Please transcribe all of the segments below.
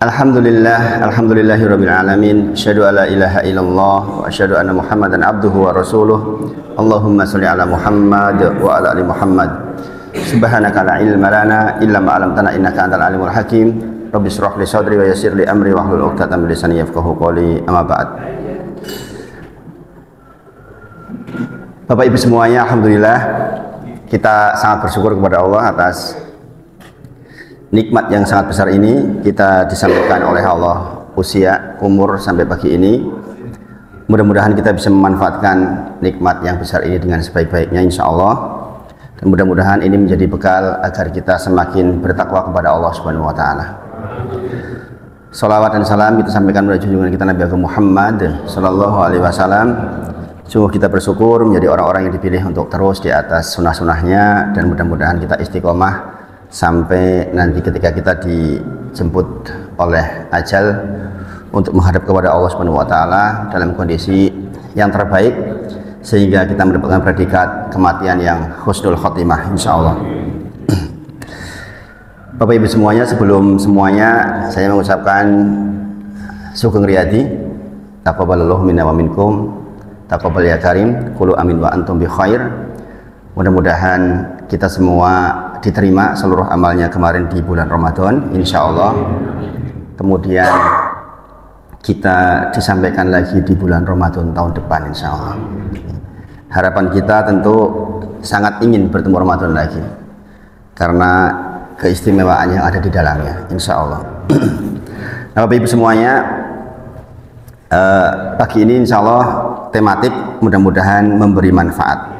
Alhamdulillahirabbil alamin. Asyhadu alla ilaha illallah wa asyhadu anna Muhammadan abduhu wa rasuluh. Allahumma shalli ala Muhammad wa ala ali Muhammad. Subhanaka la ilma lana illa ma 'allamtana innaka antal alimul hakim. Rabbi shrah li sadri wa yassir li amri wahlul 'uqdatam min lisani yafqahu qawli. Amma ba'd. Bapak Ibu semuanya, alhamdulillah kita sangat bersyukur kepada Allah atas nikmat yang sangat besar ini kita disampaikan oleh Allah usia, umur sampai pagi ini. Mudah-mudahan kita bisa memanfaatkan nikmat yang besar ini dengan sebaik-baiknya insya Allah. Dan mudah-mudahan ini menjadi bekal agar kita semakin bertakwa kepada Allah Subhanahu wa Ta'ala. Salawat dan salam kita sampaikan kepada junjungan kita Nabi Agung Muhammad Sallallahu Alaihi Wasallam. Sungguh kita bersyukur menjadi orang-orang yang dipilih untuk terus di atas sunnah-sunnahnya, dan mudah-mudahan kita istiqomah sampai nanti ketika kita dijemput oleh ajal untuk menghadap kepada Allah Subhanahu wa Ta'ala dalam kondisi yang terbaik, sehingga kita mendapatkan predikat kematian yang husnul khotimah insyaallah. Bapak Ibu semuanya, sebelum semuanya saya mengucapkan sugeng riyadi, taqabbalallahu minna wa minkum, taqabbal ya karim, qulu amin wa antum bi khair. Mudah-mudahan kita semua diterima seluruh amalnya kemarin di bulan Ramadan insya Allah. Kemudian kita disampaikan lagi di bulan Ramadan tahun depan insya Allah. Harapan kita tentu sangat ingin bertemu Ramadan lagi karena keistimewaan yang ada di dalamnya insya Allah. Nah, Bapak Ibu semuanya, pagi ini insya Allah tematik mudah-mudahan memberi manfaat.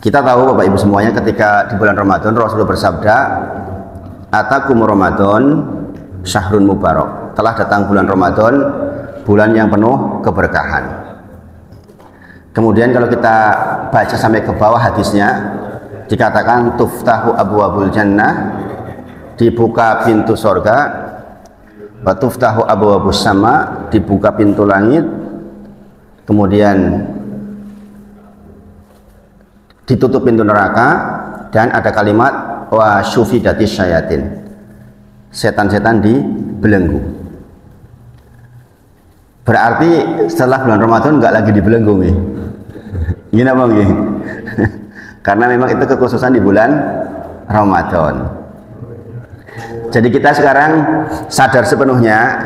Kita tahu Bapak Ibu semuanya, ketika di bulan Ramadan Rasulullah bersabda, "Atakum Ramadan syahrun mubarak." Telah datang bulan Ramadan, bulan yang penuh keberkahan. Kemudian kalau kita baca sampai ke bawah hadisnya, dikatakan tuftahu abwabul jannah, dibuka pintu surga, wa tuftahu abwabus sama, dibuka pintu langit, kemudian ditutup pintu neraka, dan ada kalimat wa syufidatis syayatin, setan-setan dibelenggu. Berarti setelah bulan Ramadan nggak lagi dibelenggu nih. Gini apa nih? Karena memang itu kekhususan di bulan Ramadan. Jadi kita sekarang sadar sepenuhnya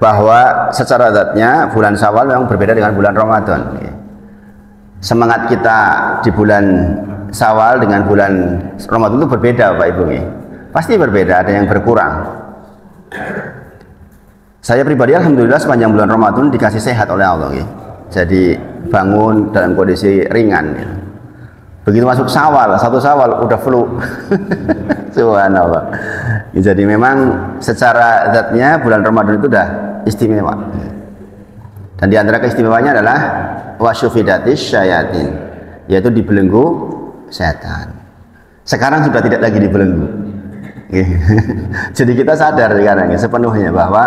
bahwa secara zatnya bulan Syawal memang berbeda dengan bulan Ramadan. Semangat kita di bulan Syawal dengan bulan Ramadan itu berbeda Pak Ibu. Pasti berbeda, ada yang berkurang. Saya pribadi alhamdulillah sepanjang bulan Ramadan dikasih sehat oleh Allah. Jadi bangun dalam kondisi ringan. Begitu masuk Syawal, satu Syawal udah flu. Subhanallah. Jadi memang secara zatnya bulan Ramadan itu udah istimewa. Dan di antara keistimewaannya adalah wasyufidatis syayatin, yaitu dibelenggu setan. Sekarang sudah tidak lagi dibelenggu. Jadi kita sadar sekarang sepenuhnya bahwa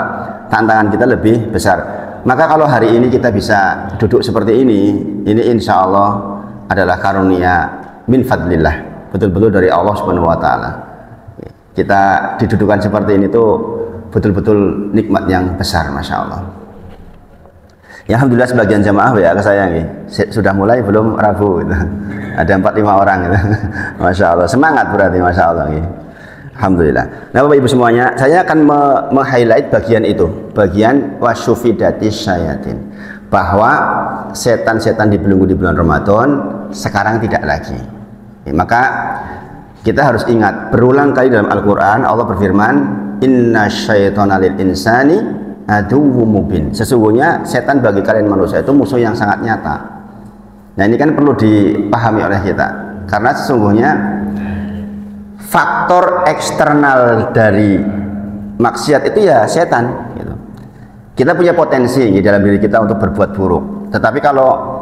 tantangan kita lebih besar. Maka kalau hari ini kita bisa duduk seperti ini insya Allah adalah karunia min fadlillah, betul-betul dari Allah Subhanahu wa Ta'ala. Kita didudukan seperti ini tuh betul-betul nikmat yang besar, masya Allah. Ya, alhamdulillah sebagian jamaah ya ke saya nih, sudah mulai belum Rabu gitu. Ada 4-5 orang gitu. Masya Allah, semangat berarti, masya Allah gitu. Alhamdulillah. Nah Bapak Ibu semuanya, saya akan meng-highlight bagian itu, bagian wasyufidatis syayatin, bahwa setan-setan dibelenggu di bulan Ramadan sekarang tidak lagi. Maka kita harus ingat, berulang kali dalam Al-Quran Allah berfirman, inna syaitana lil insani aduwwum mubin. Sesungguhnya setan bagi kalian manusia itu musuh yang sangat nyata. Nah ini kan perlu dipahami oleh kita, karena sesungguhnya faktor eksternal dari maksiat itu ya setan gitu. Kita punya potensi di dalam diri kita untuk berbuat buruk, tetapi kalau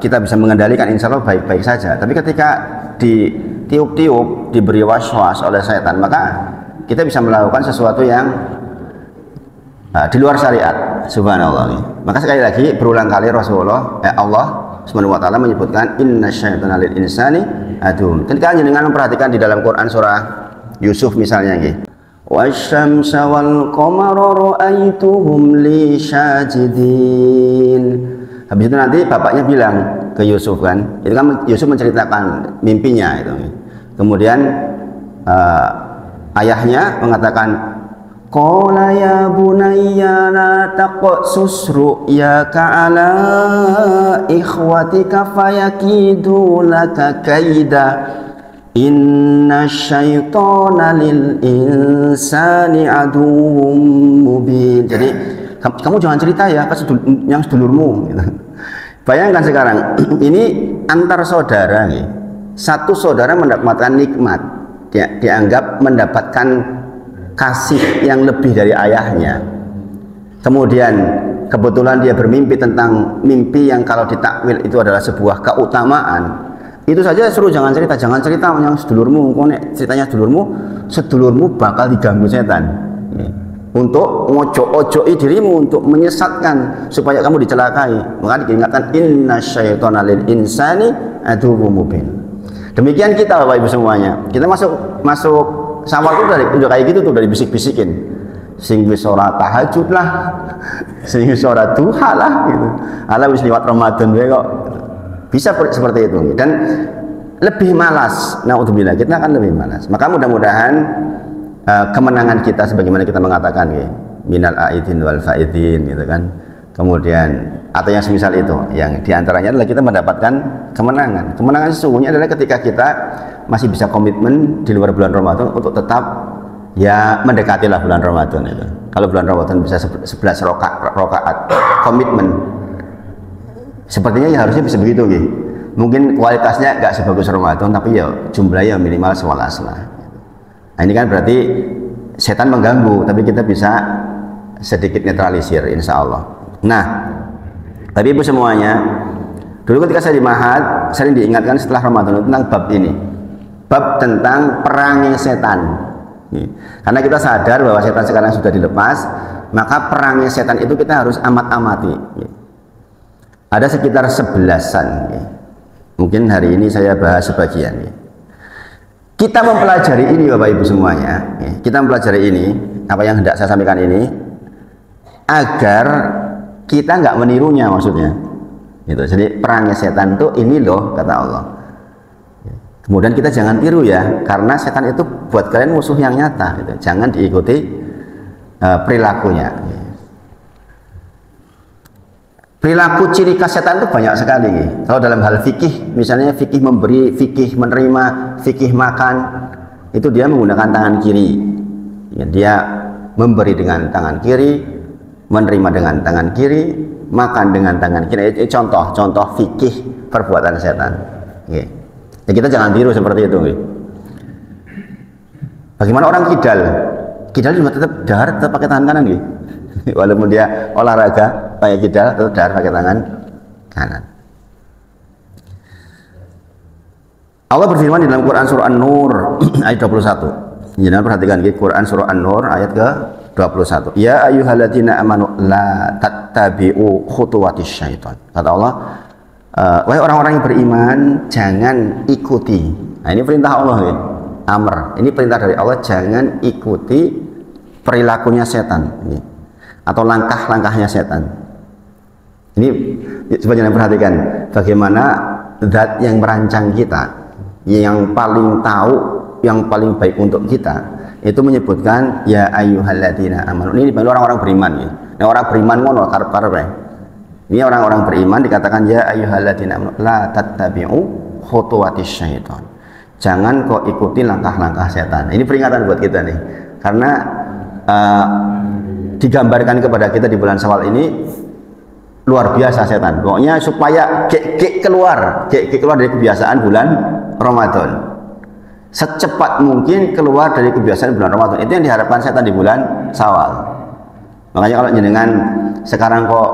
kita bisa mengendalikan insya Allah baik-baik saja. Tapi ketika ditiup-tiup, diberi was-was oleh setan, maka kita bisa melakukan sesuatu yang di luar syariat. Subhanallah. Maka sekali lagi berulang kali Allah Subhanahu wa taala menyebutkan innasyaitana lil insani adu. Ketika jenengan memperhatikan di dalam Quran surah Yusuf misalnya nggih. Wasyamsa wal qamara ra'aituhum li sajidin. Habis itu nanti bapaknya bilang ke Yusuf kan, itu kan Yusuf menceritakan mimpinya itu. Kemudian ayahnya mengatakan, qala ya bunayya la taqsus ru'yaka ala ikhwatika fayakidu laka kaida inna syaitana lil insani aduwwum mubin. Jadi kamu jangan cerita ya ke yang sedulurmu gitu. Bayangkan sekarang ini antar saudara nih. Satu saudara mendapatkan nikmat, dianggap mendapatkan kasih yang lebih dari ayahnya. Kemudian kebetulan dia bermimpi tentang mimpi yang kalau ditakwil itu adalah sebuah keutamaan. Itu saja suruh jangan cerita yang sedulurmu. Ceritanya sedulurmu bakal diganggu setan. Untuk ngojo-ojoki dirimu, untuk menyesatkan supaya kamu dicelakai. Maka diingatkan inna syaitana lil insani aduwwum mubin. Demikian kita Bapak Ibu semuanya. Kita masuk sama itu udah kayak gitu tuh, dari bisik-bisikin. Sing wis ora tahajud lah, sing wis ora duha lah gitu. Ala wis liwat Ramadan wae kok. Bisa seperti itu. Dan lebih malas. Naudzubillah, kita akan lebih malas. Maka mudah-mudahan kemenangan kita sebagaimana kita mengatakan ya, minal aidin wal faidin gitu kan. Kemudian atau yang semisal itu, yang diantaranya adalah kita mendapatkan kemenangan. Kemenangan sesungguhnya adalah ketika kita masih bisa komitmen di luar bulan Ramadan untuk tetap ya mendekatilah bulan Ramadan itu. Kalau bulan Ramadan bisa 11 rakaat komitmen, sepertinya ya harusnya bisa begitu gitu. Mungkin kualitasnya nggak sebagus Ramadan, tapi ya jumlahnya minimal 11 lah. Nah, ini kan berarti setan mengganggu, tapi kita bisa sedikit netralisir insya Allah. Nah, tapi Ibu semuanya, dulu ketika saya di Mahat sering diingatkan setelah Ramadan tentang bab ini, bab tentang perangi setan. Karena kita sadar bahwa setan sekarang sudah dilepas, maka perangi setan itu kita harus amat-amati. Ada sekitar 11-an. Mungkin hari ini saya bahas sebagian. Kita mempelajari ini Bapak Ibu semuanya, kita mempelajari ini, apa yang hendak saya sampaikan ini, agar kita nggak menirunya maksudnya. Gitu. Jadi perangi setan itu ini loh kata Allah. Kemudian kita jangan tiru ya, karena setan itu buat kalian musuh yang nyata. Gitu. Jangan diikuti perilakunya. Perilaku ciri khas setan itu banyak sekali. Kalau dalam hal fikih, misalnya fikih memberi, fikih menerima, fikih makan, itu dia menggunakan tangan kiri. Ya, dia memberi dengan tangan kiri, menerima dengan tangan kiri, makan dengan tangan kiri. Itu contoh fikih perbuatan setan. Ya, kita jangan tiru seperti itu. Bagaimana orang kidal? Kidal juga tetap pakai tangan kanan. Walaupun dia olahraga pakai kidal, tetap dahar pakai tangan kanan. Allah berfirman di dalam Quran surah An-Nur ayat 21. Jangan perhatikan di Quran surah An-Nur ayat ke-21. Ya ayyuhalladzina amanu la tattabi'u khutuwatis syaitan. Kata Allah, wahai orang-orang yang beriman, jangan ikuti. Nah, ini perintah Allah ya. Amr. Ini perintah dari Allah, jangan ikuti perilakunya setan. Ini. Atau langkah-langkahnya setan. Ini sebenarnya perhatikan bagaimana zat yang merancang kita, yang paling tahu, yang paling baik untuk kita, itu menyebutkan ya ayyuhalladzina amanu. Ini orang-orang beriman ya. Nah, orang beriman ngono karep-karep ya. Ini orang-orang beriman dikatakan ya ayyuhalladzina amanu la tattabi'u khutuwatis syaitan. Jangan kau ikuti langkah-langkah setan. Ini peringatan buat kita nih. Karena digambarkan kepada kita di bulan Syawal ini luar biasa setan. Pokoknya supaya keluar dari kebiasaan bulan Ramadan. Secepat mungkin keluar dari kebiasaan bulan Ramadan. Itu yang diharapkan setan di bulan Syawal. Makanya kalau jenengan sekarang kok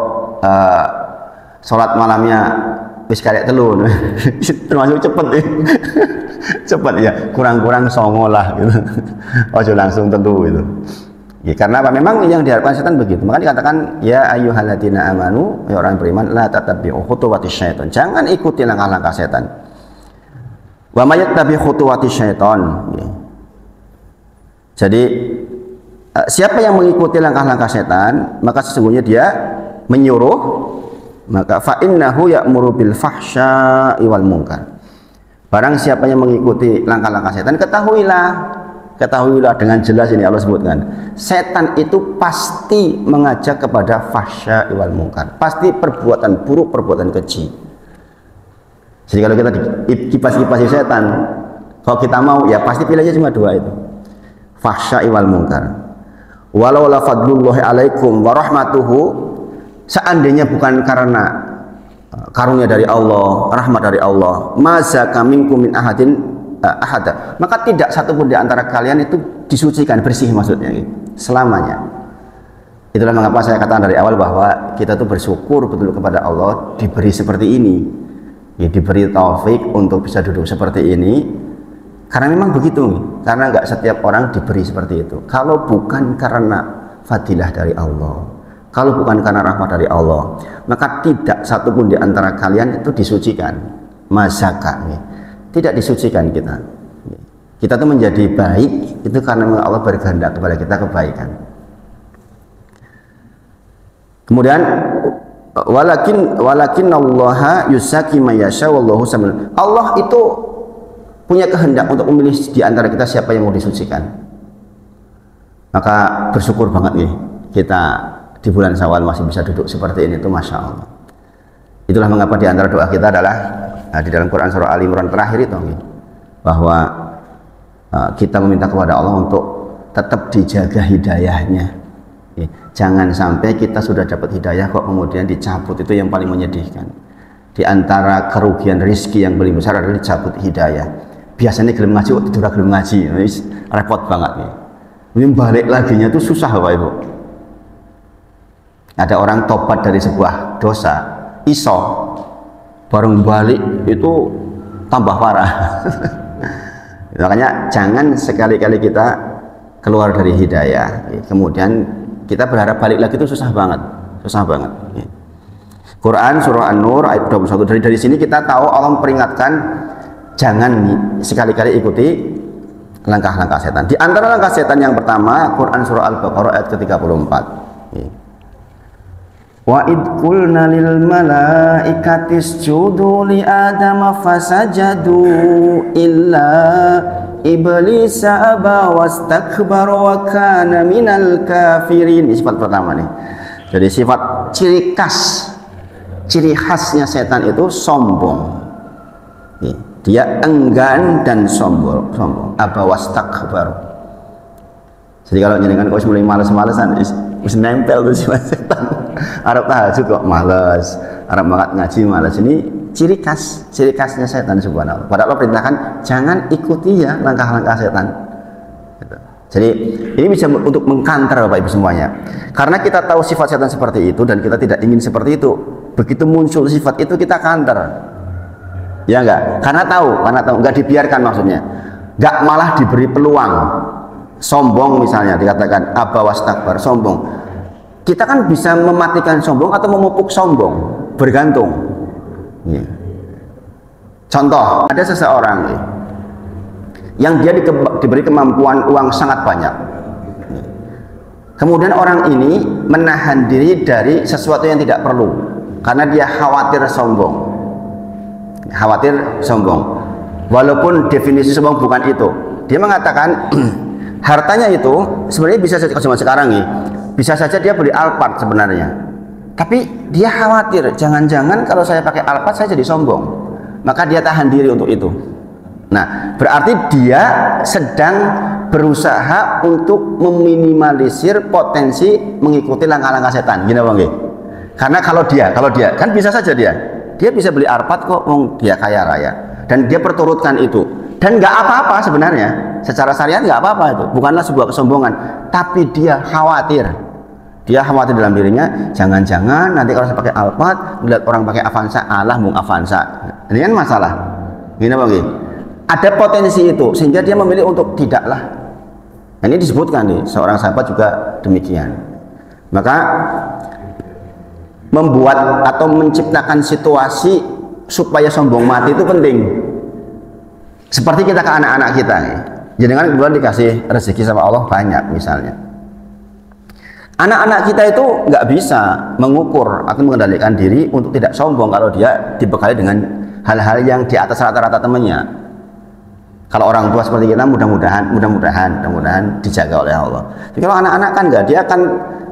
sholat malamnya wis karek telu termasuk cepet ya. Cepet ya, kurang-kurang songo lah gitu. Ojo langsung telu gitu. Ya, karena apa? Memang yang diharapkan setan begitu. Maka dikatakan ya ayyuhalladzina amanu, ya orang beriman, la tattabi'u khutuwatis syaitan. Jangan ikuti langkah-langkah setan. Wa may yattabi' khutuwatis syaitan. Ya. Jadi siapa yang mengikuti langkah-langkah setan, maka sesungguhnya dia menyuruh, maka fa innahu ya'muru bil fahsya'i wal munkar. Barang siapa yang mengikuti langkah-langkah setan, ketahuilah dengan jelas ini Allah sebutkan, setan itu pasti mengajak kepada fahsya wal munkar, pasti perbuatan buruk, perbuatan keji. Jadi kalau kita kipas-kipasi setan, kalau kita mau ya pasti pilihnya cuma dua itu, fahsya wal munkar. Walau la fadlullahi alaikum wa rahmatuhu, seandainya bukan karena karunia dari Allah, rahmat dari Allah, mazaka minkum min ahadin ahada, maka tidak satupun di antara kalian itu disucikan, bersih maksudnya selamanya. Itulah mengapa saya katakan dari awal bahwa kita tuh bersyukur betul kepada Allah diberi seperti ini, ya, diberi taufik untuk bisa duduk seperti ini, karena memang begitu, karena nggak setiap orang diberi seperti itu. Kalau bukan karena fadilah dari Allah, kalau bukan karena rahmat dari Allah, maka tidak satupun di antara kalian itu disucikan, mazaka, tidak disucikan kita. Kita tuh menjadi baik itu karena Allah berkehendak kepada kita kebaikan. Kemudian walakin Allah yusaki may yasha wallahu samil. Allah itu punya kehendak untuk memilih di antara kita siapa yang mau disucikan. Maka bersyukur banget nih kita di bulan Syawal masih bisa duduk seperti ini, itu Masya Allah. Itulah mengapa di antara doa kita adalah di dalam Quran surah Ali Imran terakhir itu bahwa kita meminta kepada Allah untuk tetap dijaga hidayahnya. Jangan sampai kita sudah dapat hidayah kok kemudian dicabut, itu yang paling menyedihkan. Di antara kerugian rezeki yang paling besar adalah dicabut hidayah. Biasanya gelem ngaji kok tidur gelem ngaji, repot banget nih. Ini balik laginya tuh susah Bapak Ibu. Ada orang tobat dari sebuah dosa, iso bareng balik itu tambah parah. Makanya jangan sekali-kali kita keluar dari hidayah, kemudian kita berharap balik lagi itu susah banget. Quran surah An-Nur ayat 21. Dari sini kita tahu Allah memperingatkan jangan sekali-kali ikuti langkah-langkah setan. Di antara langkah setan yang pertama, Quran surah Al-Baqarah ayat ke-34. Wa id qulna lil malaikati isjudu li adama fasajadu illa iblisa aba wastakbara wa kana minal kafirin. Ini sifat pertama nih. Jadi sifat ciri khasnya setan itu sombong. Dia enggan dan sombong. Aba wastakbara. Jadi kalau nyenengan kau mulai males-malesan, mesti nempel tuh sifat setan. Arab tahajud kok males, Arab banget ngaji males. Ini ciri khasnya setan subhanallah. Padahal Allah perintahkan jangan ikuti ya langkah-langkah setan. Jadi ini bisa untuk mengkanter Bapak Ibu semuanya. Karena kita tahu sifat setan seperti itu dan kita tidak ingin seperti itu. Begitu muncul sifat itu kita kanter. Ya enggak? Karena tahu, enggak dibiarkan maksudnya. Enggak malah diberi peluang. Sombong misalnya dikatakan aba wastakbar, sombong. Kita kan bisa mematikan sombong atau memupuk sombong, bergantung. Contoh, ada seseorang yang dia diberi kemampuan uang sangat banyak. Kemudian orang ini menahan diri dari sesuatu yang tidak perlu karena dia khawatir sombong. Walaupun definisi sombong bukan itu. Dia mengatakan hartanya itu sebenarnya bisa saja zaman sekarang nih, bisa saja dia beli Alphard sebenarnya, tapi dia khawatir jangan-jangan kalau saya pakai Alphard saya jadi sombong, maka dia tahan diri untuk itu. Nah, berarti dia sedang berusaha untuk meminimalisir potensi mengikuti langkah-langkah setan, gini bang. Karena kalau dia kan bisa saja dia bisa beli Alphard kok, dia kaya raya, dan dia perturutkan itu. Dan nggak apa-apa sebenarnya, secara syariat nggak apa-apa itu, bukanlah sebuah kesombongan, tapi dia khawatir dalam dirinya, jangan-jangan nanti kalau saya pakai Alphard, melihat orang pakai Avanza, mung Avanza, ini kan masalah, gini bang. Ada potensi itu, sehingga dia memilih untuk tidaklah Ini disebutkan nih, seorang sahabat juga demikian. Maka membuat atau menciptakan situasi supaya sombong mati itu penting. Seperti kita ke anak-anak kita nih. Jangan kemudian dikasih rezeki sama Allah banyak misalnya. Anak-anak kita itu nggak bisa mengukur atau mengendalikan diri untuk tidak sombong kalau dia dibekali dengan hal-hal yang di atas rata-rata temannya. Kalau orang tua seperti kita mudah-mudahan dijaga oleh Allah. Tapi kalau anak-anak kan enggak, dia akan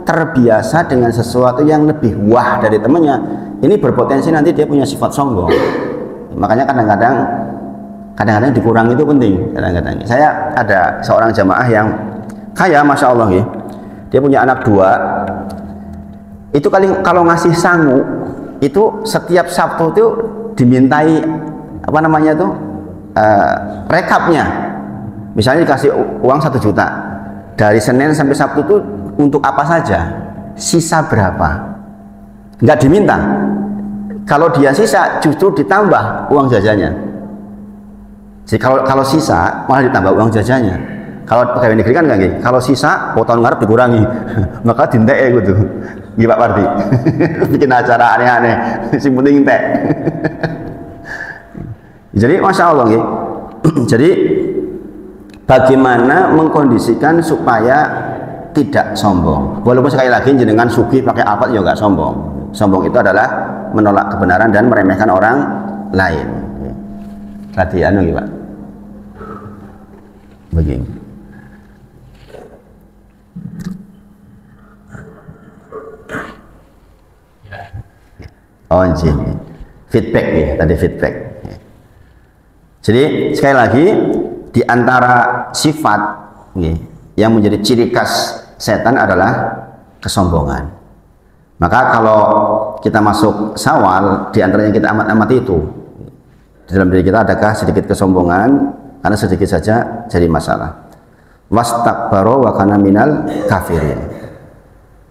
terbiasa dengan sesuatu yang lebih wah dari temannya. Ini berpotensi nanti dia punya sifat sombong. Makanya kadang-kadang dikurangi itu penting. Kadang-kadang saya ada seorang jamaah yang kaya, masya Allah ya. Dia punya anak 2. Itu kalau ngasih sangu itu setiap Sabtu itu dimintai apa namanya itu rekapnya. Misalnya dikasih uang 1 juta dari Senin sampai Sabtu itu untuk apa saja, sisa berapa, nggak diminta. Kalau dia sisa justru ditambah uang jajannya. Jadi kalau sisa malah ditambah uang jajannya. Kalau pegawai negeri kan enggak, kalau sisa tahun ngarep dikurangi, maka dintek gitu. Nggih Pak Parti. Bikin acara aneh-aneh, sing penting entek. Jadi masya Allah ya. Jadi bagaimana mengkondisikan supaya tidak sombong. Walaupun sekali lagi jenengan sugih pakai apa juga enggak sombong. Sombong itu adalah menolak kebenaran dan meremehkan orang lain. Tadi anu Pak. Begini. Oh, feedback ya, tadi feedback. Jadi sekali lagi di antara sifat yang menjadi ciri khas setan adalah kesombongan. Maka kalau kita masuk Syawal, di antara yang kita amati itu di dalam diri kita adakah sedikit kesombongan, karena sedikit saja jadi masalah. Wastakbaro wa kana minal kafirin.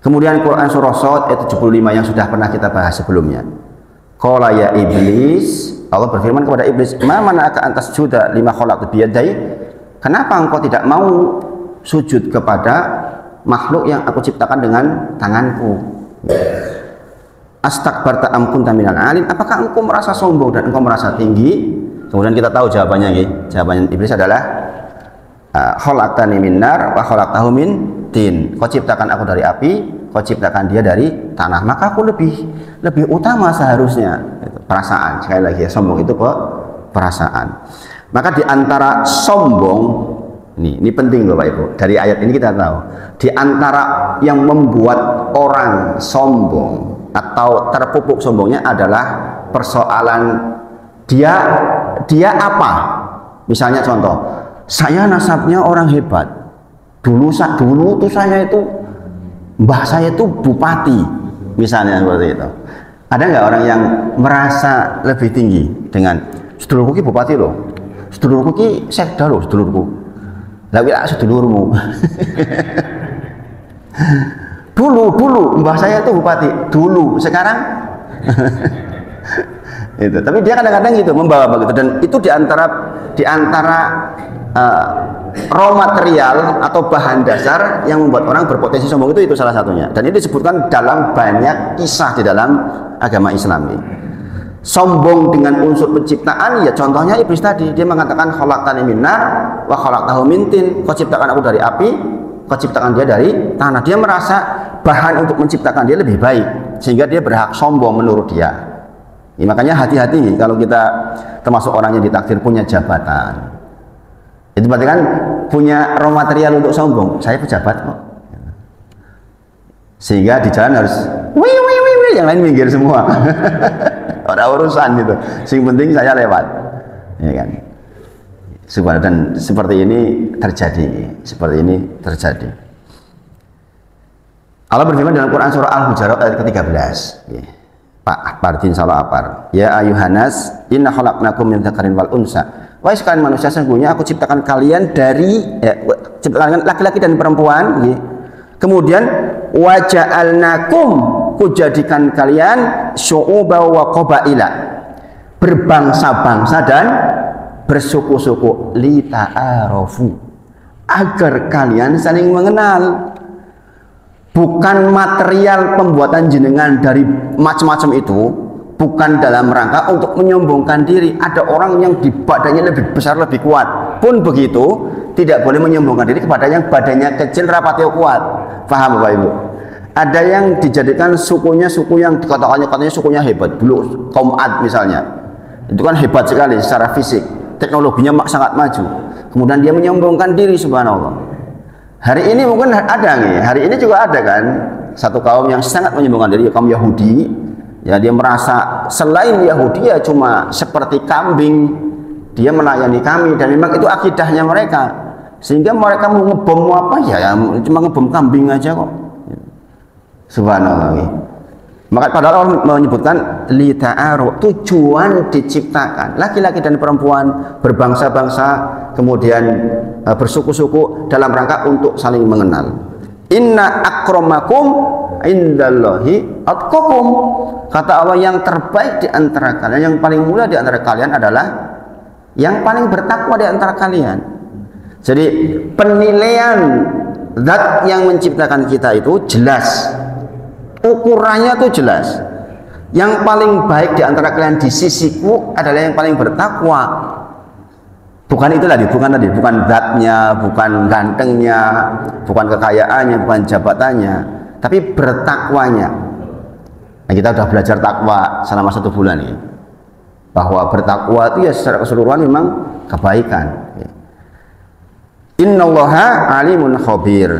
Kemudian Quran surah Shad ayat 75 yang sudah pernah kita bahas sebelumnya. Qala ya iblis, Allah berfirman kepada iblis, "Ma mana'aka an tasjuda lima khalaqtu biyadai?" Kenapa engkau tidak mau sujud kepada makhluk yang aku ciptakan dengan tanganku? Astakbarta am kunta minal alin? Apakah engkau merasa sombong dan engkau merasa tinggi? Kemudian kita tahu jawabannya nggih. Jawabannya iblis adalah khalaqtani min nar wa khalaqtahu min tin. Kau ciptakan aku dari api, kau ciptakan dia dari tanah, maka aku lebih utama seharusnya. Perasaan, sekali lagi ya, sombong itu kok perasaan. Maka di antara sombong, ini penting Bapak Ibu, dari ayat ini kita tahu, di antara yang membuat orang sombong atau terpupuk sombongnya adalah persoalan dia apa. Misalnya contoh, saya nasabnya orang hebat. Dulu tuh saya itu, mbah saya itu bupati, misalnya seperti itu. Ada nggak orang yang merasa lebih tinggi dengan sedulurku ki bupati loh, sedulurku ki sekda loh, sedulurku. Lah sedulurmu. dulu mbah saya itu bupati dulu, sekarang itu. Tapi dia kadang-kadang gitu membawa begitu, dan itu diantara raw material atau bahan dasar yang membuat orang berpotensi sombong, itu salah satunya, dan ini disebutkan dalam banyak kisah di dalam agama Islam. Sombong dengan unsur penciptaan, ya contohnya iblis tadi, dia mengatakan khalaqtani min nar wa khalaqtahu min tin, kau ciptakan aku dari api, kau ciptakan dia dari tanah. Dia merasa bahan untuk menciptakan dia lebih baik, sehingga dia berhak sombong menurut dia. Ya, makanya hati-hati kalau kita termasuk orang yang ditakdir punya jabatan. Itu berarti kan punya raw material untuk sombong. Saya pejabat kok. Sehingga di jalan harus wih, yang lain minggir semua. Ada urusan gitu. Yang penting saya lewat. Ya kan? Dan seperti ini terjadi. Allah berfirman dalam Quran surah Al-Hujurat ayat ke-13. Pak Partin salah apar. Ya ayuhanas, inna khalaqnakum min dzakarin wal unsa. Wahai sekalian manusia, sesungguhnya aku ciptakan kalian dari ciptakan laki-laki dan perempuan. Kemudian waja'alnakum, kujadikan kalian syu'uba wa qabaila, berbangsa-bangsa dan bersuku-suku, lita'arofu, agar kalian saling mengenal. Bukan material pembuatan jenengan dari macam-macam itu, bukan dalam rangka untuk menyombongkan diri. Ada orang yang di badannya lebih besar, lebih kuat, pun begitu tidak boleh menyombongkan diri kepada yang badannya kecil, rapatnya kuat. Paham Bapak Ibu? Ada yang dijadikan sukunya suku yang katanya sukunya hebat. Dulu kaum Ad misalnya, itu kan hebat sekali secara fisik, teknologinya sangat maju. Kemudian dia menyombongkan diri, subhanallah. Hari ini mungkin ada nih, hari ini juga ada kan satu kaum yang sangat menyombongkan diri, kaum Yahudi. Ya, dia merasa selain Yahudi ya cuma seperti kambing, dia melayani kami, dan memang itu akidahnya mereka. Sehingga mereka mau ngebom apa ya cuma ngebom kambing aja kok. Subhanallah. Maka padahal Allah menyebutkan li ta'aru, tujuan diciptakan laki-laki dan perempuan, berbangsa-bangsa, kemudian bersuku-suku dalam rangka untuk saling mengenal. Inna akramakum indallahi atqakum. Kata Allah, yang terbaik di antara kalian, yang paling mulia di antara kalian adalah yang paling bertakwa di antara kalian. Jadi penilaian zat yang menciptakan kita itu jelas. Ukurannya tuh jelas. Yang paling baik di antara kalian di sisiku adalah yang paling bertakwa. Bukan itu tadi, bukan zatnya, bukan gantengnya, bukan kekayaannya, bukan jabatannya, tapi bertakwanya. Nah, kita sudah belajar takwa selama 1 bulan ini. Bahwa bertakwa itu ya secara keseluruhan memang kebaikan. Innallaha alimun khabir.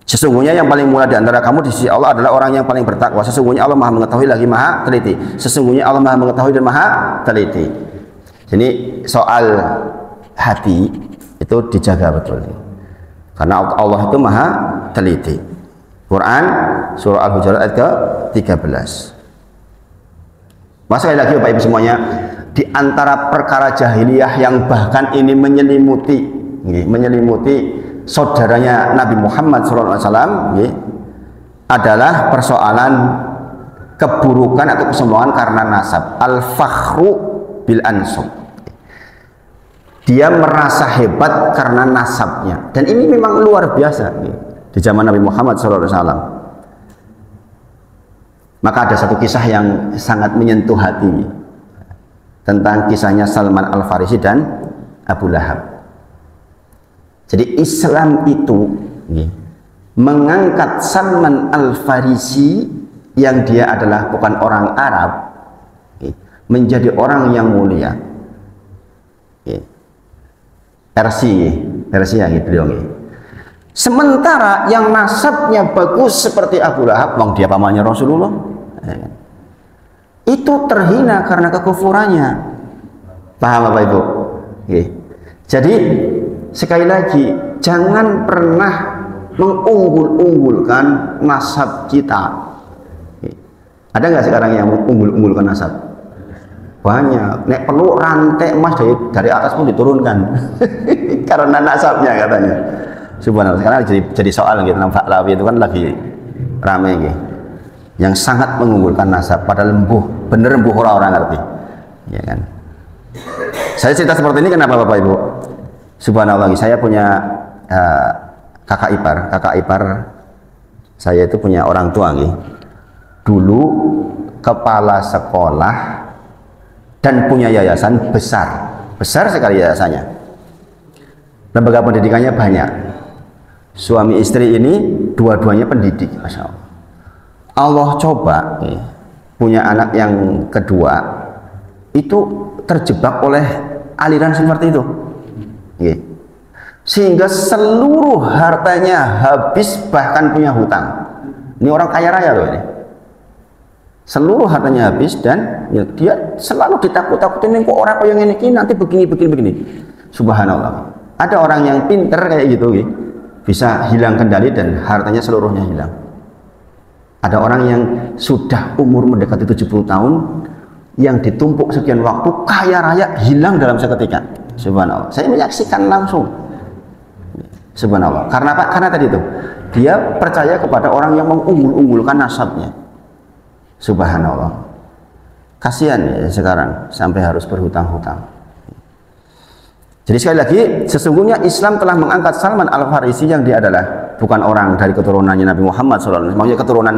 Sesungguhnya yang paling mulia di antara kamu di sisi Allah adalah orang yang paling bertakwa. Sesungguhnya Allah Maha mengetahui lagi Maha teliti. Sesungguhnya Allah Maha mengetahui dan Maha teliti. Jadi soal hati itu dijaga betul. Karena Allah itu Maha teliti. Quran surah Al-Hujurat ayat ke-13. Sekali lagi Bapak Ibu semuanya, di antara perkara jahiliyah yang bahkan ini menyelimuti saudaranya Nabi Muhammad SAW adalah persoalan keburukan atau kesombongan karena nasab, al-fakhru bil ansab. Dia merasa hebat karena nasabnya, dan ini memang luar biasa di zaman Nabi Muhammad SAW. Maka ada satu kisah yang sangat menyentuh hati tentang kisahnya Salman Al-Farisi dan Abu Lahab. Jadi Islam itu mengangkat Salman Al-Farisi yang dia adalah bukan orang Arab menjadi orang yang mulia. Persia gitu. Sementara yang nasabnya bagus seperti Abu Lahab, dia pamannya Rasulullah, itu terhina karena kekufurannya. Paham Bapak Ibu? Jadi sekali lagi, jangan pernah mengunggul-unggulkan nasab kita. Ada nggak sekarang yang mengunggul-unggulkan nasab? Banyak. Nek perlu rantai emas dari atas pun diturunkan karena nasabnya katanya. Subhanallah. Sekarang jadi soal gitu, Pak Lawi itu kan lagi rame gitu, yang sangat mengunggulkan nasab, pada bener embuh orang ngerti, ya kan? Saya cerita seperti ini kenapa Bapak Ibu? Subhanallah, saya punya kakak ipar saya itu punya orang tua gitu. Dulu kepala sekolah dan punya yayasan besar sekali yayasannya. Lembaga pendidikannya banyak. Suami istri ini dua-duanya pendidik, Masya Allah. Allah coba punya anak yang kedua itu terjebak oleh aliran seperti itu, sehingga seluruh hartanya habis, bahkan punya hutang. Ini orang kaya raya loh ini. Seluruh hartanya habis, dan dia selalu ditakut-takutin, kok orang yang ini nanti begini. Subhanallah. Ada orang yang pinter kayak gitu, bisa hilang kendali dan hartanya seluruhnya hilang. Ada orang yang sudah umur mendekati 70 tahun yang ditumpuk sekian waktu, kaya raya, hilang dalam seketika. Subhanallah. Saya menyaksikan langsung. Subhanallah. Karena apa? Karena tadi itu dia percaya kepada orang yang mengunggul-unggulkan nasabnya. Subhanallah. Kasihan ya sekarang sampai harus berhutang-hutang. Jadi sekali lagi, sesungguhnya Islam telah mengangkat Salman Al-Farisi yang dia adalah bukan orang dari keturunannya Nabi Muhammad SAW, maksudnya keturunan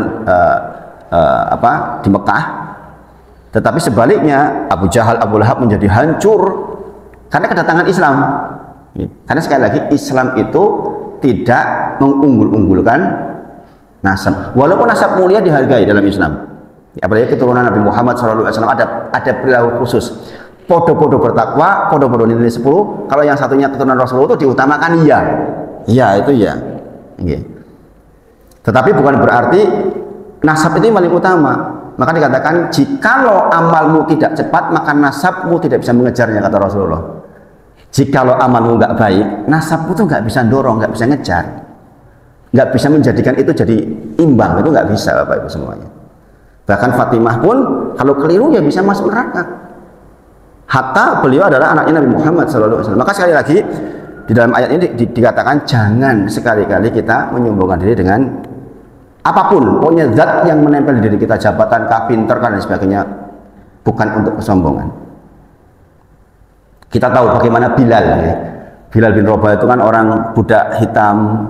di Mekah, tetapi sebaliknya Abu Jahal, Abu Lahab menjadi hancur karena kedatangan Islam. Karena sekali lagi Islam itu tidak mengunggul-unggulkan nasab, walaupun nasab mulia dihargai dalam Islam. Apalagi keturunan Nabi Muhammad SAW ada perilaku khusus. Podo-podo bertakwa, podo-podo nilai 10. Kalau yang satunya keturunan Rasulullah itu diutamakan, iya. Iya, itu iya. Tetapi bukan berarti nasab itu yang paling utama. Maka dikatakan, jikalau amalmu tidak cepat, maka nasabmu tidak bisa mengejarnya, kata Rasulullah. Jikalau amalmu nggak baik, nasabmu itu nggak bisa dorong, nggak bisa ngejar, nggak bisa menjadikan itu jadi imbang. Itu nggak bisa, Bapak Ibu semuanya. Bahkan Fatimah pun kalau keliru ya bisa masuk neraka. Hatta beliau adalah anaknya Nabi Muhammad SAW. Maka sekali lagi di dalam ayat ini dikatakan jangan sekali-kali kita menyombongkan diri dengan apapun, pokoknya zat yang menempel di diri kita, jabatan, pinter, dan sebagainya, bukan untuk kesombongan. Kita tahu bagaimana Bilal, Bilal bin Rabah itu kan orang budak hitam,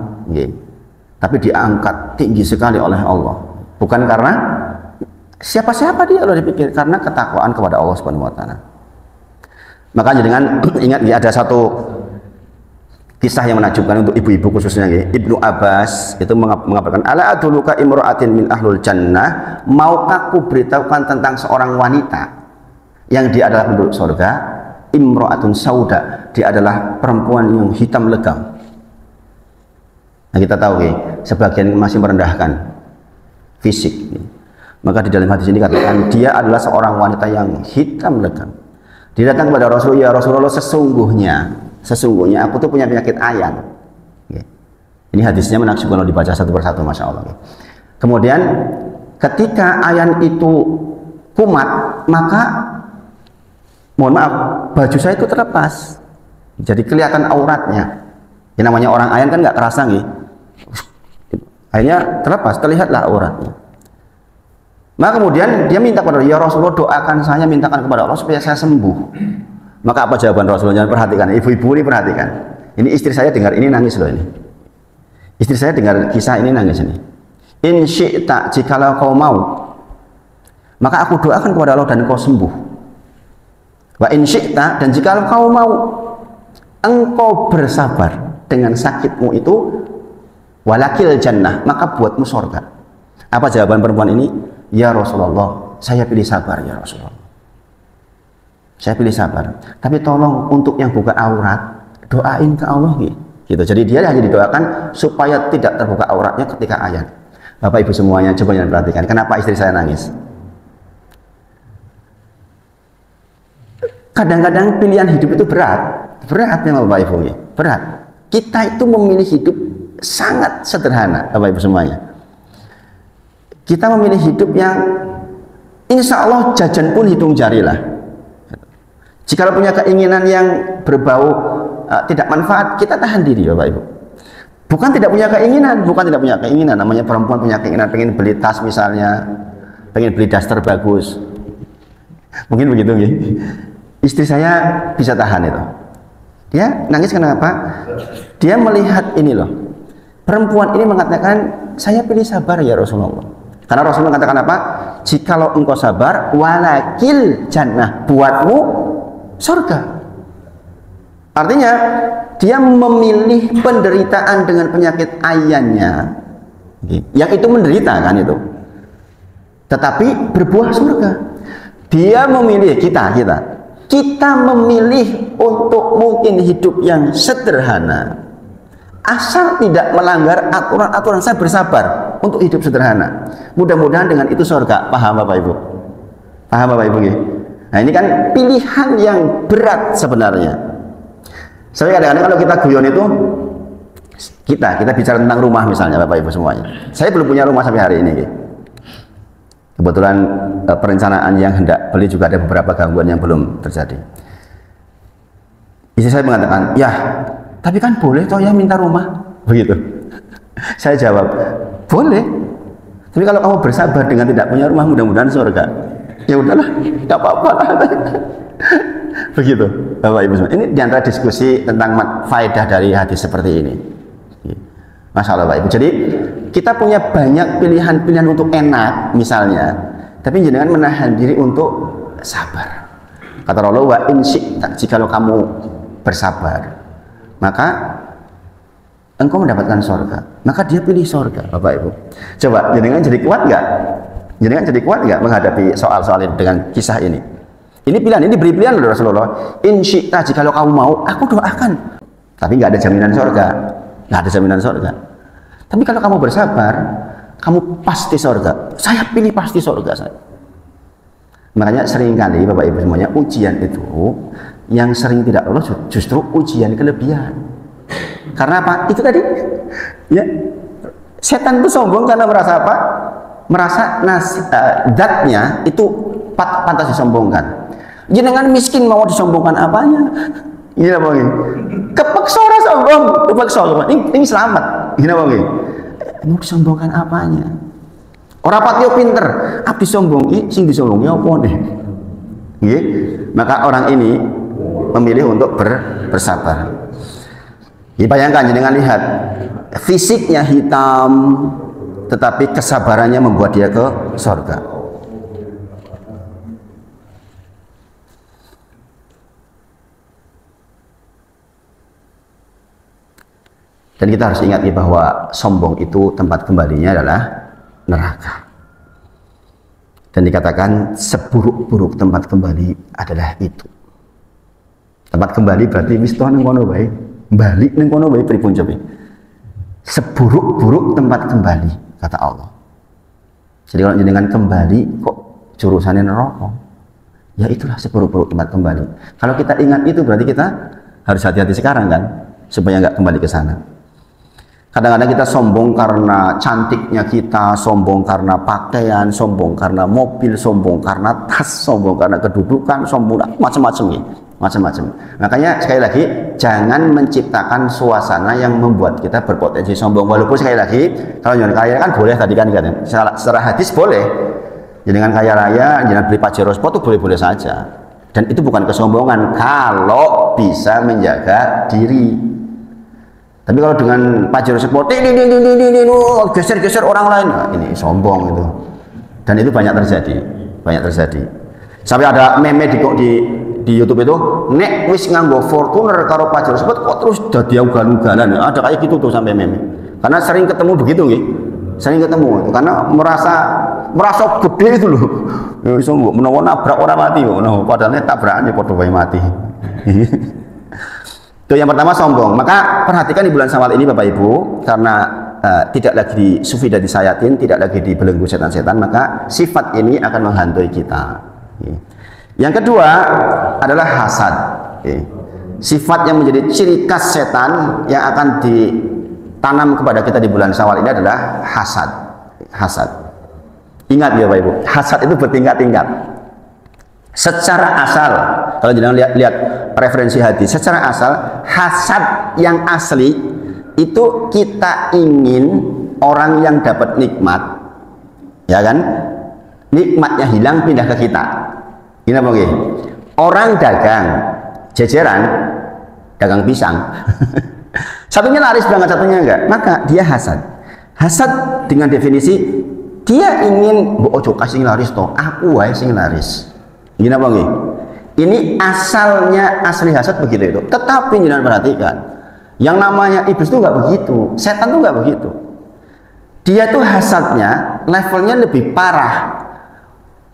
tapi diangkat tinggi sekali oleh Allah. Bukan karena siapa-siapa dia, kalau dipikir, karena ketakwaan kepada Allah Subhanahu wa Ta'ala. Makanya dengan ingat ya, ada satu kisah yang menakjubkan untuk ibu-ibu khususnya, Ibnu Abbas itu mengabarkan, ala aduluka imra'atin min ahlul jannah, maukah ku beritahukan tentang seorang wanita yang dia adalah penduduk surga, imra'atun sauda, dia adalah perempuan yang hitam legam. Nah, kita tahu sebagian masih merendahkan fisik, maka di dalam hadis ini katakan dia adalah seorang wanita yang hitam legam. Dia datang kepada Rasulullah, ya Rasulullah, sesungguhnya aku tuh punya penyakit ayan. Ini hadisnya menakjubkan kalau dibaca satu persatu, Masya Allah. Kemudian ketika ayan itu kumat, maka mohon maaf, baju saya itu terlepas, jadi kelihatan auratnya. Yang namanya orang ayan kan nggak kerasa, akhirnya terlepas, terlihatlah auratnya. Maka kemudian dia minta kepada ya Rasulullah, doakan saya, mintakan kepada Allah supaya saya sembuh. Maka apa jawaban Rasulullah? Jangan perhatikan, ibu-ibu ini perhatikan. Ini istri saya dengar ini nangis loh ini. Istri saya dengar kisah ini nangis ini. In syi'ta, jikalau kau mau, maka aku doakan kepada Allah dan kau sembuh. Wa in syi'ta, dan jikalau kau mau, engkau bersabar dengan sakitmu itu, walakil jannah, maka buatmu surga. Apa jawaban perempuan ini? Ya Rasulullah, saya pilih sabar ya Rasulullah. Saya pilih sabar. Tapi tolong untuk yang buka aurat, doain ke Allah gitu. Jadi dia hanya didoakan supaya tidak terbuka auratnya ketika ayan. Bapak Ibu semuanya, coba jangan perhatikan. Kenapa istri saya nangis? Kadang-kadang pilihan hidup itu berat. Berat memang Bapak Ibu, berat. Kita itu memilih hidup sangat sederhana, Bapak Ibu semuanya. Kita memilih hidup yang insya Allah jajan pun hitung jari lah. Jika punya keinginan yang berbau tidak manfaat, kita tahan diri, Bapak Ibu. Bukan tidak punya keinginan, namanya perempuan punya keinginan, pengen beli tas misalnya, pengen beli daster bagus, mungkin begitu nih. Istri saya bisa tahan itu. Dia nangis kenapa? Dia melihat ini loh, perempuan ini mengatakan, saya pilih sabar ya Rasulullah. Karena Rasulullah mengatakan apa? Jikalau engkau sabar, walakil jannah, buatmu surga. Artinya dia memilih penderitaan dengan penyakit ayannya, yang itu menderita kan itu, tetapi berbuah surga. Dia memilih, kita memilih untuk mungkin hidup yang sederhana, asal tidak melanggar aturan-aturan. Saya bersabar untuk hidup sederhana, mudah-mudahan dengan itu surga. Paham Bapak Ibu? Paham Bapak Ibu? Nah ini kan pilihan yang berat sebenarnya. Saya kadang-kadang kalau kita guyon itu, kita bicara tentang rumah misalnya, Bapak Ibu semuanya. Saya belum punya rumah sampai hari ini. Kebetulan perencanaan yang hendak beli juga ada beberapa gangguan yang belum terjadi. Istri saya mengatakan, ya tapi kan boleh toh ya minta rumah, begitu. Saya jawab, boleh. Tapi kalau kamu bersabar dengan tidak punya rumah, mudah-mudahan surga. Ya udahlah, tidak apa-apa. Begitu, Bapak Ibu semua. Ini diantara diskusi tentang faedah dari hadis seperti ini. Masya Allah, Bapak Ibu. Jadi kita punya banyak pilihan-pilihan untuk enak, misalnya, tapi jangan menahan diri untuk sabar. Kata Rasulullah, wa in syi'ta, jikalau kamu bersabar, maka engkau mendapatkan surga. Maka dia pilih surga, Bapak Ibu. Coba, jenengan jadi kuat nggak? Jenengan jadi kuat nggak menghadapi soal-soal ini dengan kisah ini? Ini pilihan, ini diberi pilihan oleh Rasulullah. In syi'ta, jikalau kamu mau, aku doakan. Tapi nggak ada jaminan surga, nggak ada jaminan surga. Tapi kalau kamu bersabar, kamu pasti surga. Saya pilih pasti surga saya. Makanya seringkali Bapak Ibu semuanya, ujian itu yang sering tidak lolos justru ujian kelebihan. Karena apa? Itu tadi, ya, setan itu sombong karena merasa apa? Merasa zatnya itu pantas disombongkan. Jenengan miskin mau disombongkan apanya? Iya bang. Kepeksa orang sombong, kepeksa ini selamat. Gini bang. Mau disombongkan apanya? Orang patio pinter, abdi sombongi, sing disombongi apa nih? Iya. Maka orang ini memilih untuk bersabar. Ya, bayangkan, jangan lihat fisiknya hitam, tetapi kesabarannya membuat dia ke surga. Dan kita harus ingat bahwa sombong itu tempat kembalinya adalah neraka. Dan dikatakan seburuk-buruk tempat kembali adalah itu. Tempat kembali berarti wis tuh nang kono bae, balik nang kono bae pripun coba. Seburuk-buruk tempat kembali kata Allah. Jadi kalau jenengan kembali kok jurusannya neraka, ya itulah seburuk-buruk tempat kembali. Kalau kita ingat itu berarti kita harus hati-hati sekarang kan, supaya nggak kembali ke sana. Kadang-kadang kita sombong karena cantiknya kita, sombong karena pakaian, sombong karena mobil, sombong karena tas, sombong karena kedudukan, sombong macam-macam ya, macam-macam. Makanya sekali lagi jangan menciptakan suasana yang membuat kita berpotensi sombong. Walaupun sekali lagi kalau jangan kaya kan boleh tadi kan, secara hadis boleh. Jangan kaya raya, jangan beli Pajero Sport itu boleh-boleh saja. Dan itu bukan kesombongan kalau bisa menjaga diri. Tapi kalau dengan Pajero Sport ini geser-geser orang lain, nah, ini sombong itu. Dan itu banyak terjadi, banyak terjadi. Sampai ada meme di YouTube itu, nek wis nganggo Fortuner karo Pajero Sport kok terus dadi ugal-ugalan. Ada kayak gitu tuh sampai meme. Karena sering ketemu begitu nggih. Sering ketemu karena merasa gede itu loh. Ya iso menawa nabrak orang mati kok. Nah, padahal tabrakane padha wae mati. Itu yang pertama sombong. Maka perhatikan di bulan Syawal ini Bapak Ibu, karena tidak lagi sufi disayatin, tidak lagi dibelenggu setan-setan, maka sifat ini akan menghantui kita. Yang kedua adalah hasad. Sifat yang menjadi ciri khas setan yang akan ditanam kepada kita di bulan Syawal ini adalah hasad. Hasad. Ingat ya Bapak Ibu, hasad itu bertingkat-tingkat. Secara asal, kalau jangan lihat referensi hadis, secara asal hasad yang asli itu kita ingin orang yang dapat nikmat, ya kan? Nikmatnya hilang pindah ke kita. Ini apa nggih? Orang dagang jejeran, dagang pisang, satunya laris banget, satunya enggak, maka dia hasad. Hasad dengan definisi dia ingin ojo kasih laris toh, aku wae sing laris. Gini apa nggih? Ini asalnya asli hasad begitu itu. Tetapi jangan perhatikan, yang namanya iblis itu nggak begitu, setan itu nggak begitu. Dia tuh hasadnya levelnya lebih parah.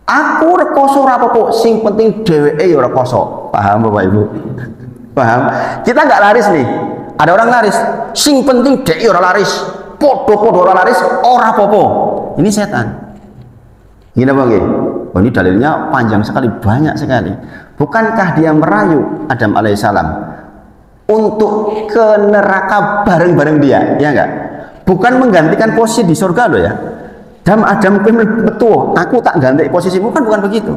Aku rekoso ora apa-apa, sing penting dheweke ya rekoso. Paham Bapak Ibu? Paham? Kita nggak laris nih. Ada orang laris, sing penting dhek ora laris. Podo-podo ora laris, ora apa-apa. Ini setan. Gini apa nggih? Oh, ini dalilnya panjang sekali, banyak sekali. Bukankah dia merayu Adam alaihissalam untuk ke neraka bareng-bareng dia, ya enggak? Bukan menggantikan posisi di surga loh ya. Adam betul, aku tak ganti posisimu, kan bukan begitu.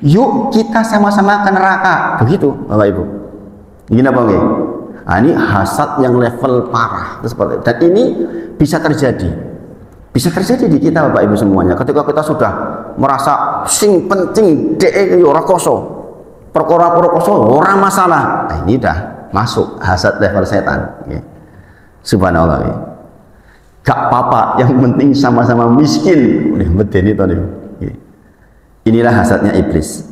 Yuk kita sama-sama ke neraka, begitu Bapak Ibu. Gini apa nggih? Nah, ini hasad yang level parah seperti itu. Dan ini bisa terjadi. Bisa terjadi di kita Bapak Ibu semuanya. Ketika kita sudah merasa sing penting dek ora koso. perkara-perkara orang masalah. Nah, ini dah masuk hasad level setan. Subhanallah. Gak apa-apa, yang penting sama-sama miskin. Udah betul itu nih. Inilah hasadnya iblis.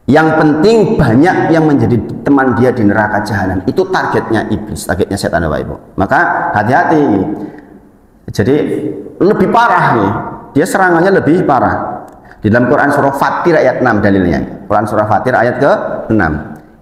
Yang penting banyak yang menjadi teman dia di neraka jahanam. Itu targetnya iblis, targetnya setan, Bapak Ibu. Maka hati-hati. Jadi lebih parah nih. Dia serangannya lebih parah. Di dalam Quran surah Fatir ayat 6 dalilnya. Quran surah Fatir ayat ke-6.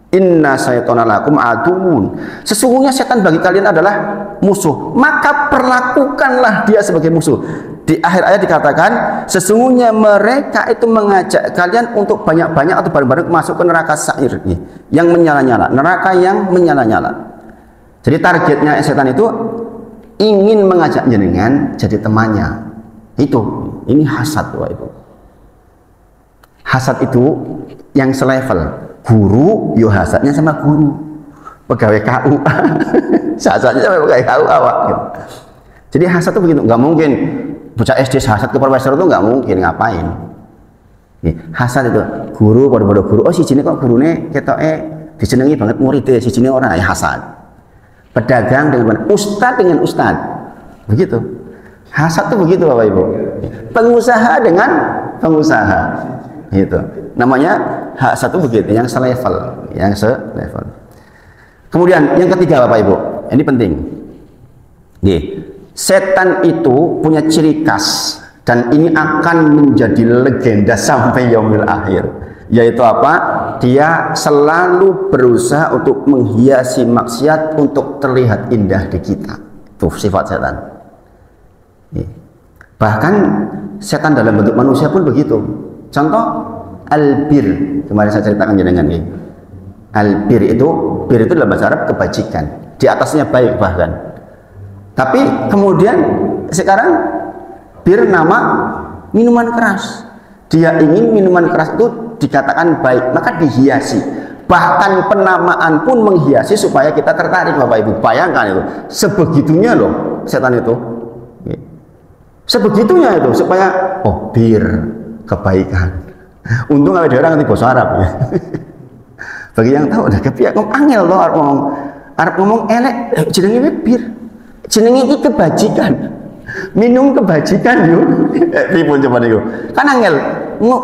Inna syaitana lakum aduun. Sesungguhnya setan bagi kalian adalah musuh, maka perlakukanlah dia sebagai musuh. Di akhir ayat dikatakan, sesungguhnya mereka itu mengajak kalian untuk banyak-banyak atau bareng-bareng masuk ke neraka sa'ir yang menyala-nyala, neraka yang menyala-nyala. Jadi targetnya setan itu ingin mengajak jenengan jadi temannya. Ini hasad, Bapak Ibu. Hasad itu yang selevel. Guru, yo hasadnya sama guru. Pegawai KU, hasadnya sama pegawai KU awak. Gitu. Jadi hasad itu begitu, nggak mungkin bocah SD hasad ke profesor itu nggak mungkin, ngapain? Hasad itu guru, pada guru. Oh si jini kok gurune disenengi banget muridnya, si jini orang hasad. Pedagang dengan ustad dengan ustad, begitu. Hasad itu begitu, Bapak Ibu. Pengusaha dengan pengusaha, gitu. Namanya hasad itu begitu, yang selevel, Kemudian yang ketiga, Bapak Ibu, ini penting. Setan itu punya ciri khas dan ini akan menjadi legenda sampai yaumil akhir. Yaitu apa? Dia selalu berusaha untuk menghiasi maksiat untuk terlihat indah di kita. Itu sifat setan. Bahkan setan dalam bentuk manusia pun begitu. Contoh albir, kemarin saya ceritakan jenengan nih. Albir itu dalam bahasa Arab kebajikan, di atasnya baik bahkan. Tapi kemudian sekarang bir nama minuman keras. Dia ingin minuman keras itu dikatakan baik, maka dihiasi. Bahkan penamaan pun menghiasi supaya kita tertarik, Bapak Ibu. Bayangkan itu, sebegitunya loh setan itu. Sebegitunya itu supaya bir kebaikan. Untung ada orang ngerti bahasa Arab ya. Bagi yang tahu udah kepiak ngomong angel loh Arab ngomong elek jenenge bir. Jenenge iki kebajikan. Minum kebajikan yo. Pripun coba niku. Kan angel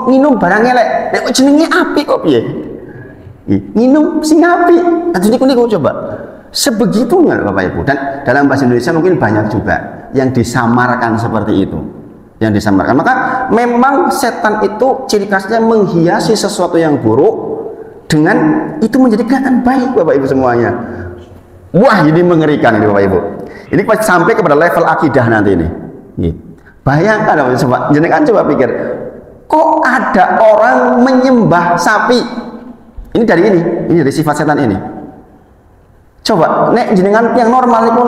minum barang elek. Nek jenenge apik kok piye? Minum sing apik. Niku coba. Sebegitunya Bapak Ibu. Dan dalam bahasa Indonesia mungkin banyak juga yang disamarkan seperti itu. Yang disamarkan. Maka memang setan itu ciri khasnya menghiasi sesuatu yang buruk dengan itu menjadi kelihatan baik, Bapak Ibu semuanya. Wah, ini mengerikan ini, Bapak Ibu. Ini sampai kepada level akidah nanti ini. Bayangkan, jenengan coba pikir, kok ada orang menyembah sapi? Ini dari sifat setan ini. Coba, nek jenengan yang normal itu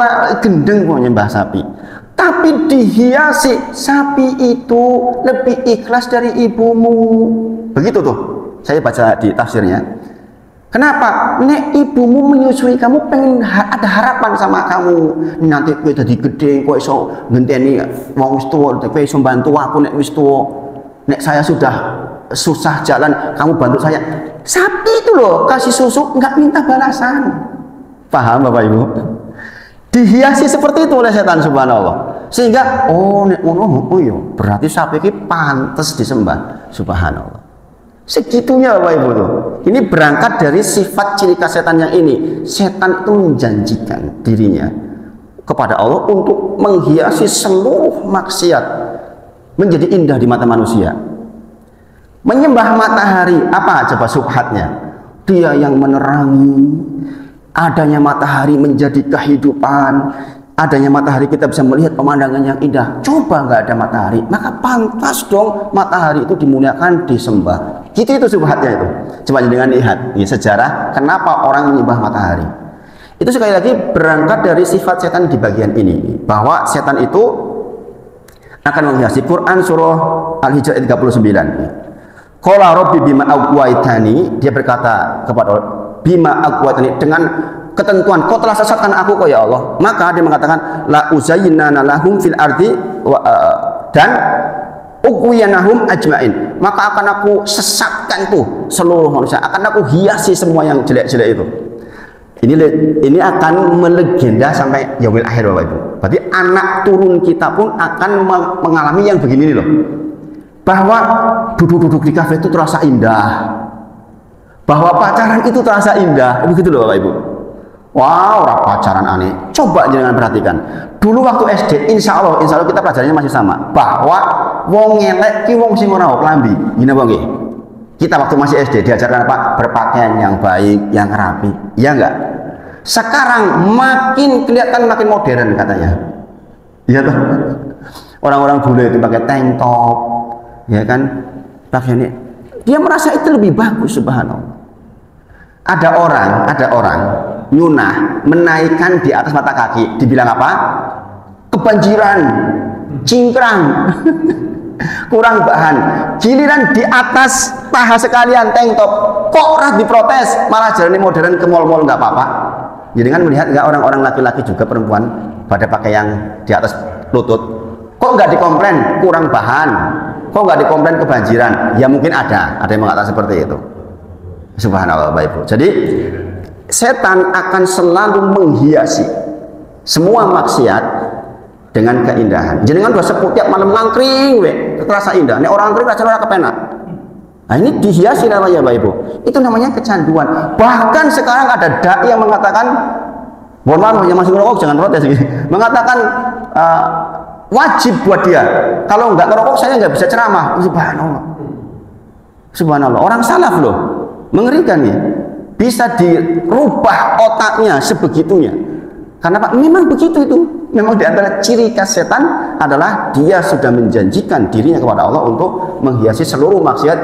gendeng kok menyembah sapi. Tapi dihiasi, sapi itu lebih ikhlas dari ibumu. Begitu tuh, saya baca di tafsirnya. Kenapa? Nek ibumu menyusui kamu, pengen ada harapan sama kamu. Nanti kowe dadi gede, kowe iso ngenteni wong wis tuwa, kowe iso bantu aku nek wis tuwa. Nek saya sudah susah jalan, kamu bantu saya. Sapi itu loh, kasih susu nggak minta balasan. Paham Bapak Ibu? Dihiasi seperti itu oleh setan, subhanallah. Sehingga nek ngono berarti sapi ini pantas disembah, subhanallah. Segitunya Bapak Ibu tuh. Ini berangkat dari sifat ciri khas setan yang ini. Setan itu menjanjikan dirinya kepada Allah untuk menghiasi seluruh maksiat menjadi indah di mata manusia. Menyembah matahari, apa coba subhatnya? Dia yang menerangi. Adanya matahari menjadi kehidupan. Adanya matahari kita bisa melihat pemandangan yang indah. Coba nggak ada matahari, maka pantas dong matahari itu dimuliakan, disembah. Gitu itu subhatnya itu. Coba dengan lihat ya, sejarah kenapa orang menyembah matahari. Itu sekali lagi berangkat dari sifat setan di bagian ini, bahwa setan itu akan menghiasi. Quran surah Al-Hijr ayat 39. Qala rabbi bima aghwaytani, dia berkata kepada bima aghwaytani, dengan ketentuan kau telah sesatkan aku kok ya Allah, maka dia mengatakan la uzayyinana lahum fil ardi dan ughwiyanahum ajmain, maka akan aku sesatkan tuh seluruh manusia, akan aku hiasi semua yang jelek-jelek itu. Ini akan melegenda sampai yaumil akhir Bapak Ibu. Berarti anak turun kita pun akan mengalami yang begini loh, bahwa duduk-duduk di kafe itu terasa indah, bahwa pacaran itu terasa indah, begitu loh Bapak Ibu. Wow, orang pacaran aneh. Coba jangan perhatikan. Dulu waktu SD, insya Allah kita pelajarannya masih sama. Bahwa wong ngelek ki wong sing ora klambi. Gini Bang nggih. Kita waktu masih SD diajarkan apa? Berpakaian yang baik, yang rapi. Iya enggak? Sekarang makin kelihatan makin modern katanya. Iya toh? Orang-orang dulu itu pakai tank top, ya kan? Pakaiannya dia merasa itu lebih bagus, subhanallah. Ada orang nyunah menaikkan di atas mata kaki, dibilang apa? Kebanjiran, cingkrang, kurang bahan. Giliran di atas paha sekalian tank top, kok ras diprotes, malah jalan modern ke mall-mall nggak apa-apa. Jadi kan melihat nggak orang-orang laki-laki juga perempuan pada pakai yang di atas lutut, kok nggak dikomplain kurang bahan, kok nggak dikomplain kebanjiran? Ya mungkin ada yang mengatakan seperti itu. Subhanallah Bapak Ibu. Jadi setan akan selalu menghiasi semua maksiat dengan keindahan. Jangan dua seput tiap malam ngangkring, terasa indah. Nek orang ngangkring rasanya kepenak. Nah ini dihiasi namanya Bapak Ibu. Itu namanya kecanduan. Bahkan sekarang ada dai yang mengatakan, mohon maaf yang masih ngerokok jangan protes, mengatakan wajib buat dia. Kalau nggak ngerokok saya nggak bisa ceramah. Subhanallah. Subhanallah. Orang salaf loh. Mengerikan ya, bisa dirubah otaknya sebegitunya. Karena Pak, memang begitu itu. Memang diantara ciri khas setan adalah dia sudah menjanjikan dirinya kepada Allah untuk menghiasi seluruh maksiat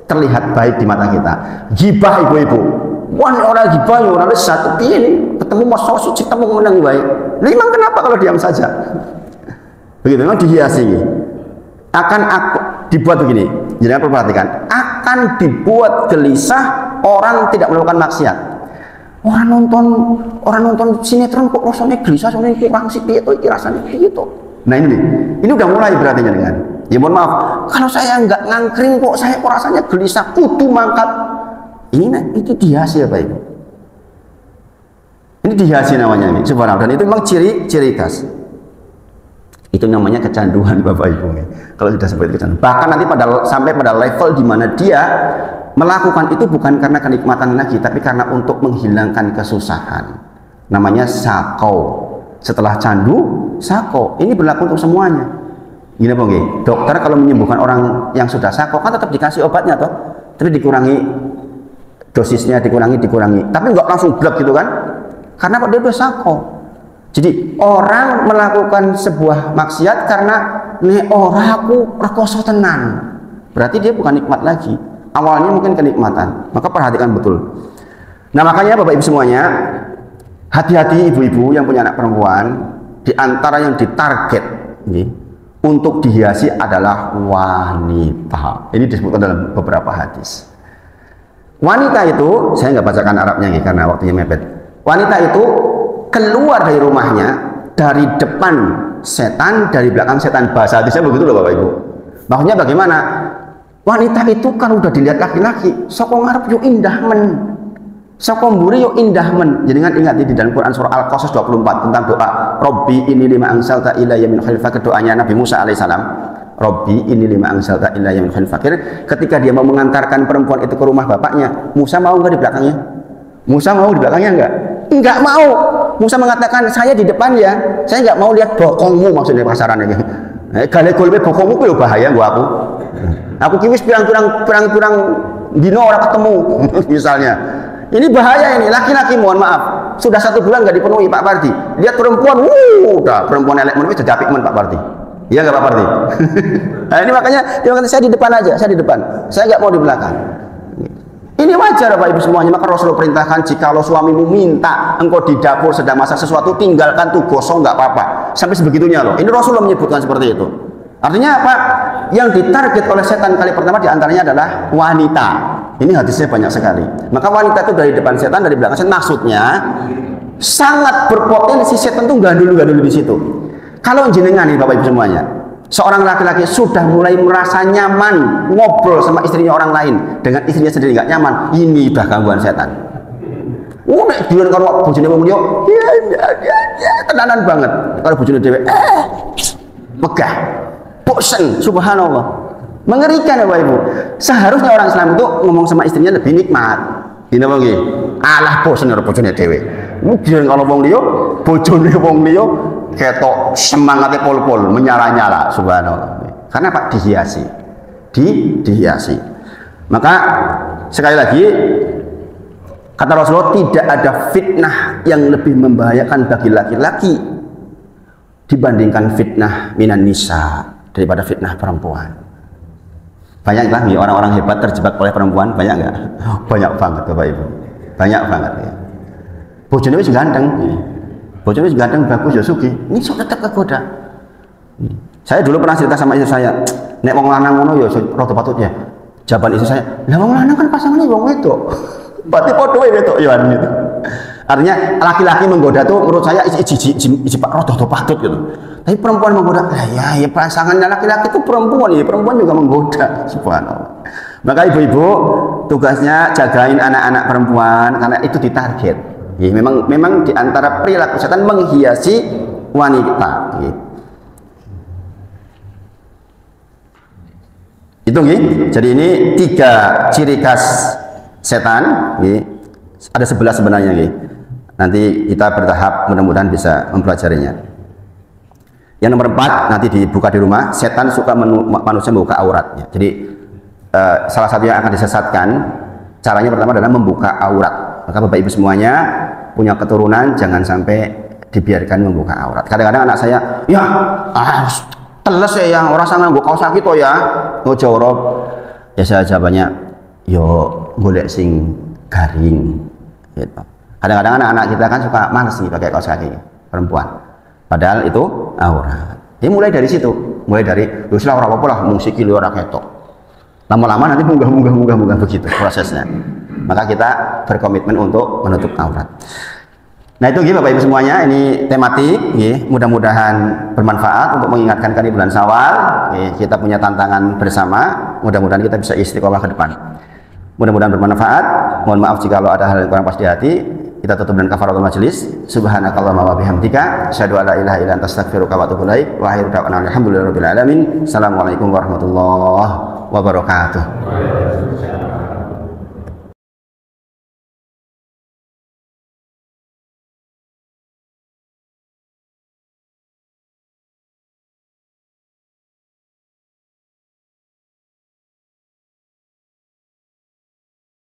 terlihat baik di mata kita. Gibah ibu-ibu, wah orang gibah orang satu piye ketemu mas sosi ketemu menang baik. Memang kenapa kalau diam saja? Begitu memang dihiasi. Akan aku dibuat begini, jangan perhatikan, akan dibuat gelisah orang tidak melakukan maksiat. Orang nonton sinetron kok rasanya gelisah, soalnya kurang sih piye to iki rasanya piye to. Nah ini udah mulai berarti dengan. Ya mohon maaf, kalau saya nggak ngangkring kok saya kok rasanya gelisah, kudu mangkat. Itu dihiasi ya Pak Ibu. Ini dihiasi namanya ini, subhanallah. Dan itu memang ciri khas. Itu namanya kecanduan Bapak Ibu. Kalau sudah seperti kecanduan, bahkan nanti sampai pada level di mana dia melakukan itu bukan karena kenikmatan lagi, tapi karena untuk menghilangkan kesusahan. Namanya sako. Setelah candu, sako. Ini berlaku untuk semuanya. Gini Bang, dokter kalau menyembuhkan orang yang sudah sako kan tetap dikasih obatnya toh, tapi dikurangi dosisnya, dikurangi. Tapi nggak langsung blok gitu kan? Karena dia udah sako. Jadi orang melakukan sebuah maksiat karena ora aku rekoso tenan. Berarti dia bukan nikmat lagi. Awalnya mungkin kenikmatan. Maka perhatikan betul. Nah makanya Bapak Ibu semuanya, hati-hati ibu-ibu yang punya anak perempuan. Di antara yang ditarget untuk dihiasi adalah wanita. Ini disebutkan dalam beberapa hadis. Wanita itu, saya nggak bacakan Arabnya karena waktunya mepet. Wanita itu keluar dari rumahnya, dari depan setan, dari belakang setan. Bahasa hadisnya begitu loh Bapak Ibu. Maksudnya bagaimana? Wanita itu kan udah dilihat laki-laki, soko ngarep yo indah men, soko mburi yo indah men. Jadi ingat di dalam Quran surah Al-Qasas 24 tentang doa Robbi ini lima angsalta ilayya min khairil fakir, doanya Nabi Musa alaihissalam. Robbi ini lima angsalta ilayya min khairil fakir. Ketika dia mau mengantarkan perempuan itu ke rumah bapaknya, Musa mau nggak di belakangnya? Musa mau di belakangnya enggak? Enggak mau. Musa mengatakan, saya di depan ya, saya enggak mau lihat bokongmu, maksudnya pasaran ini. Gale-gale bokongmu itu bahaya gua aku. Aku kiwis pirang-pirang dino orang ketemu, misalnya. Ini bahaya ini, laki-laki mohon maaf. Sudah 1 bulan nggak dipenuhi Pak Parti. Lihat perempuan, udah perempuan elek menuhi sudah apik men Pak Parti. Iya nggak Pak Parti? Nah ini makanya dia mengatakan saya di depan aja, saya di depan. Saya nggak mau di belakang. Ini wajar Bapak Ibu semuanya. Maka Rasulullah perintahkan, jikalau suamimu minta engkau di dapur sedang masak sesuatu, tinggalkan tuh, gosong nggak apa-apa. Sampai sebegitunya loh. Ini Rasulullah menyebutkan seperti itu. Artinya apa? Yang ditarget oleh setan kali pertama diantaranya adalah wanita. Ini hadisnya banyak sekali. Maka wanita itu dari depan setan, dari belakang setan. Maksudnya sangat berpotensi setan tuh gandul di situ. Kalau jenengan nih Bapak Ibu semuanya, Seorang laki-laki sudah mulai merasa nyaman ngobrol sama istrinya orang lain, dengan istrinya sendiri nggak nyaman, ini udah gangguan setan. Nek duluan kalau bojone wong liya, ya, tenanan banget. Kalau bojone dhewe, megah, bosen, subhanallah. Mengerikan ya Bapak Ibu. Seharusnya orang Islam itu ngomong sama istrinya lebih nikmat. Ini apa nggih? Alah bosen karo bojone dhewe. Duluan kalau wong liya, bojone wong liya ketok semangatnya pol-pol, menyala-nyala, subhanallah. Karena Pak dihiasi, dihiasi. Maka sekali lagi kata Rasulullah, tidak ada fitnah yang lebih membahayakan bagi laki-laki dibandingkan fitnah minan nisa, daripada fitnah perempuan. Banyak nggak orang-orang hebat terjebak oleh perempuan? Banyak nggak? Banyak banget Bapak Ibu, banyak banget ya. Bojone wis ganteng. Bojone ganteng, bagus ya sugih, ini tetap kegoda. Saya dulu pernah cerita sama istri saya, nek wong lanang ngono ya rada patut ya. Jawaban istri saya, lah wong lanang kan pasangannya wong wedok. Berarti padha wae wedok ya gitu. Artinya laki-laki menggoda tuh menurut saya iji Pak rada patut gitu. Tapi perempuan menggoda, lah ya pasangannya laki-laki itu perempuan, ya perempuan juga menggoda. Subhanallah. Maka ibu-ibu tugasnya jagain anak-anak perempuan karena itu ditarget. Ya, memang di antara perilaku setan menghiasi wanita. Ya. Itu nggih. Jadi ini 3 ciri khas setan. Ya. Ada 11 sebenarnya nggih. Nanti kita bertahap mudah-mudahan bisa mempelajarinya. Yang nomor 4 nanti dibuka di rumah. Setan suka manusia membuka auratnya. Jadi salah satu yang akan disesatkan caranya pertama adalah membuka aurat. Maka Bapak Ibu semuanya punya keturunan jangan sampai dibiarkan membuka aurat. Kadang-kadang anak saya, ya teles ya orang sangat nggo kaos sakit to ya. Ngo jawab. Ya saya jawabannya, yo golek sing garing. Gitu. Kadang-kadang anak-anak kita kan suka males nih pakai kaos kaki perempuan. Padahal itu aurat. Dia mulai dari situ, mulai dari wis ora apa-apa lah mung sikil ora ketok. Lama-lama nanti munggah begitu prosesnya. Maka kita berkomitmen untuk menutup aurat. Nah itu Bapak Ibu semuanya, ini tematik, mudah-mudahan bermanfaat untuk mengingatkan kali bulan Syawal. Kita punya tantangan bersama, mudah-mudahan kita bisa istiqomah ke depan. Mudah-mudahan bermanfaat. Mohon maaf jika ada hal yang kurang pas di hati. Kita tutup dengan kafaratul majelis. Subhanakallahumma wa bihamdika, asyhadu an la ilaha illa anta astaghfiruka wa atubu ilaik. Wa akhiru da'wana alhamdulillahirabbil alamin. Assalamualaikum warahmatullahi wabarakatuh.